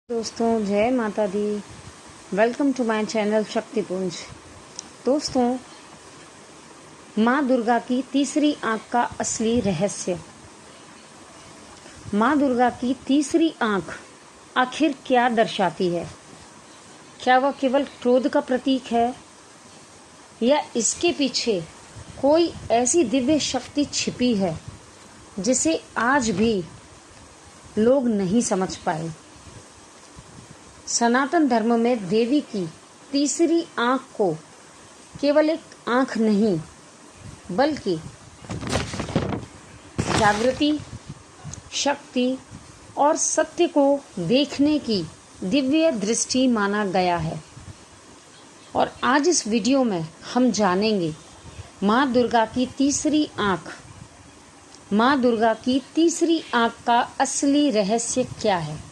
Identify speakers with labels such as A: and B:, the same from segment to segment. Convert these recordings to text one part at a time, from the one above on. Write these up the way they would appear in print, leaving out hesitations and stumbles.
A: दोस्तों, जय माता दी। Welcome to my channel Shaktipunj. दोस्तों, माँ दुर्गा की तीसरी आँख का असली रहस्य। माँ दुर्गा की तीसरी आँख आखिर क्या दर्शाती है? क्या वह केवल क्रोध का प्रतीक है या इसके पीछे कोई ऐसी दिव्य शक्ति छिपी है जिसे आज भी लोग नहीं समझ पाए? सनातन धर्म में देवी की तीसरी आँख को केवल एक आँख नहीं बल्कि जागृति, शक्ति और सत्य को देखने की दिव्य दृष्टि माना गया है। और आज इस वीडियो में हम जानेंगे माँ दुर्गा की तीसरी आँख, माँ दुर्गा की तीसरी आँख का असली रहस्य क्या है।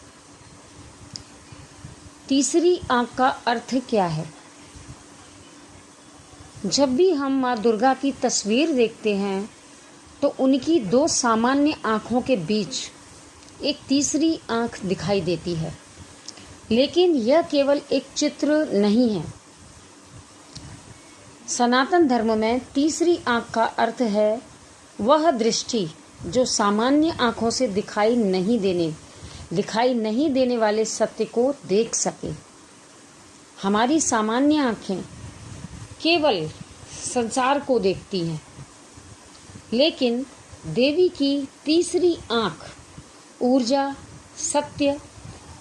A: तीसरी आँख का अर्थ क्या है? जब भी हम माँ दुर्गा की तस्वीर देखते हैं तो उनकी दो सामान्य आँखों के बीच एक तीसरी आँख दिखाई देती है, लेकिन यह केवल एक चित्र नहीं है। सनातन धर्म में तीसरी आँख का अर्थ है वह दृष्टि जो सामान्य आँखों से दिखाई नहीं देने वाले सत्य को देख सके। हमारी सामान्य आँखें केवल संसार को देखती हैं, लेकिन देवी की तीसरी आँख ऊर्जा, सत्य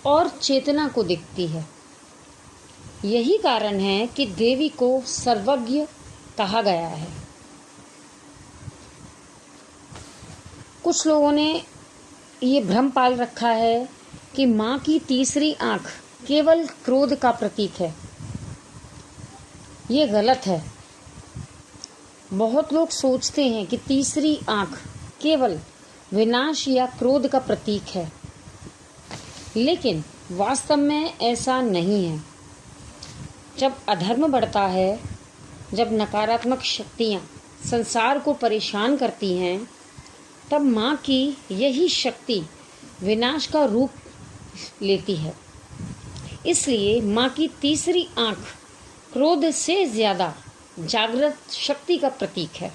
A: और चेतना को देखती है। यही कारण है कि देवी को सर्वज्ञ कहा गया है। कुछ लोगों ने ये भ्रम पाल रखा है कि माँ की तीसरी आँख केवल क्रोध का प्रतीक है। ये गलत है। बहुत लोग सोचते हैं कि तीसरी आँख केवल विनाश या क्रोध का प्रतीक है, लेकिन वास्तव में ऐसा नहीं है। जब अधर्म बढ़ता है, जब नकारात्मक शक्तियाँ संसार को परेशान करती हैं, तब माँ की यही शक्ति विनाश का रूप लेती है। इसलिए माँ की तीसरी आँख क्रोध से ज्यादा जागृत शक्ति का प्रतीक है।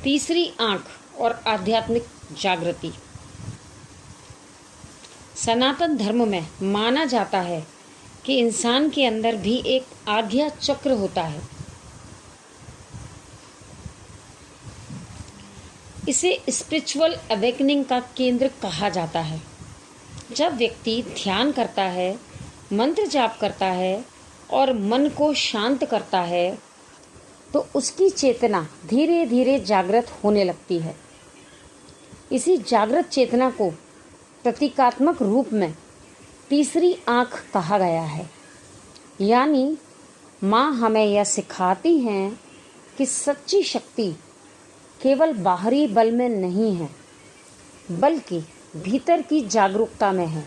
A: तीसरी आँख और आध्यात्मिक जागृति। सनातन धर्म में माना जाता है कि इंसान के अंदर भी एक आध्या चक्र होता है। इसे स्पिरिचुअल अवेकनिंग का केंद्र कहा जाता है। जब व्यक्ति ध्यान करता है, मंत्र जाप करता है और मन को शांत करता है, तो उसकी चेतना धीरे धीरे जागृत होने लगती है। इसी जागृत चेतना को प्रतीकात्मक रूप में तीसरी आँख कहा गया है। यानी माँ हमें यह सिखाती हैं कि सच्ची शक्ति केवल बाहरी बल में नहीं है, बल्कि भीतर की जागरूकता में है।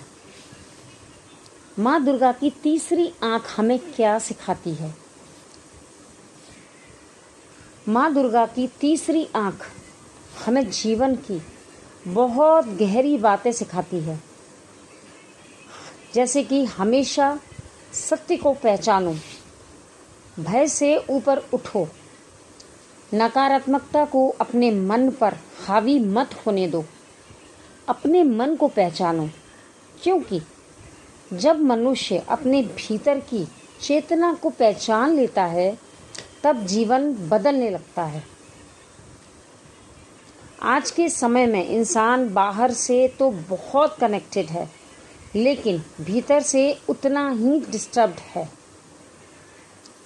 A: माँ दुर्गा की तीसरी आँख हमें क्या सिखाती है? माँ दुर्गा की तीसरी आँख हमें जीवन की बहुत गहरी बातें सिखाती है, जैसे कि हमेशा सत्य को पहचानो, भय से ऊपर उठो, नकारात्मकता को अपने मन पर हावी मत होने दो, अपने मन को पहचानो। क्योंकि जब मनुष्य अपने भीतर की चेतना को पहचान लेता है, तब जीवन बदलने लगता है। आज के समय में इंसान बाहर से तो बहुत कनेक्टेड है, लेकिन भीतर से उतना ही डिस्टर्ब्ड है।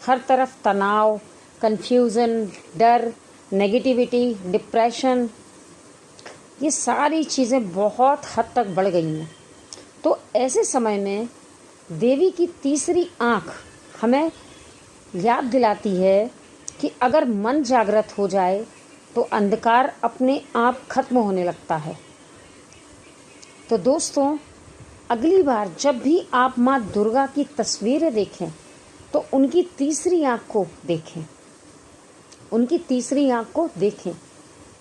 A: हर तरफ तनाव, कन्फ्यूज़न, डर, नेगेटिविटी, डिप्रेशन, ये सारी चीज़ें बहुत हद तक बढ़ गई हैं। तो ऐसे समय में देवी की तीसरी आँख हमें याद दिलाती है कि अगर मन जागृत हो जाए तो अंधकार अपने आप खत्म होने लगता है। तो दोस्तों, अगली बार जब भी आप माँ दुर्गा की तस्वीरें देखें तो उनकी तीसरी आँख को देखें। उनकी तीसरी आँख को देखें।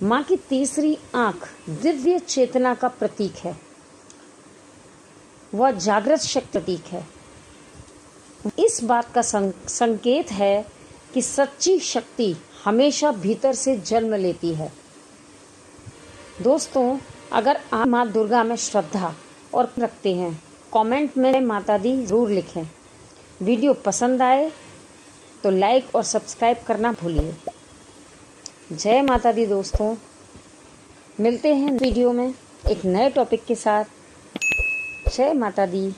A: माँ की तीसरी आँख दिव्य चेतना का प्रतीक है। वह जागृत शक्ति प्रतीक है। इस बात का संकेत है कि सच्ची शक्ति हमेशा भीतर से जन्म लेती है। दोस्तों, अगर आप माँ दुर्गा में श्रद्धा और रखते हैं, कमेंट में माता दी ज़रूर लिखें। वीडियो पसंद आए तो लाइक और सब्सक्राइब करना भूलिए। जय माता दी दोस्तों, मिलते हैं वीडियो में एक नए टॉपिक के साथ। जय माता दी।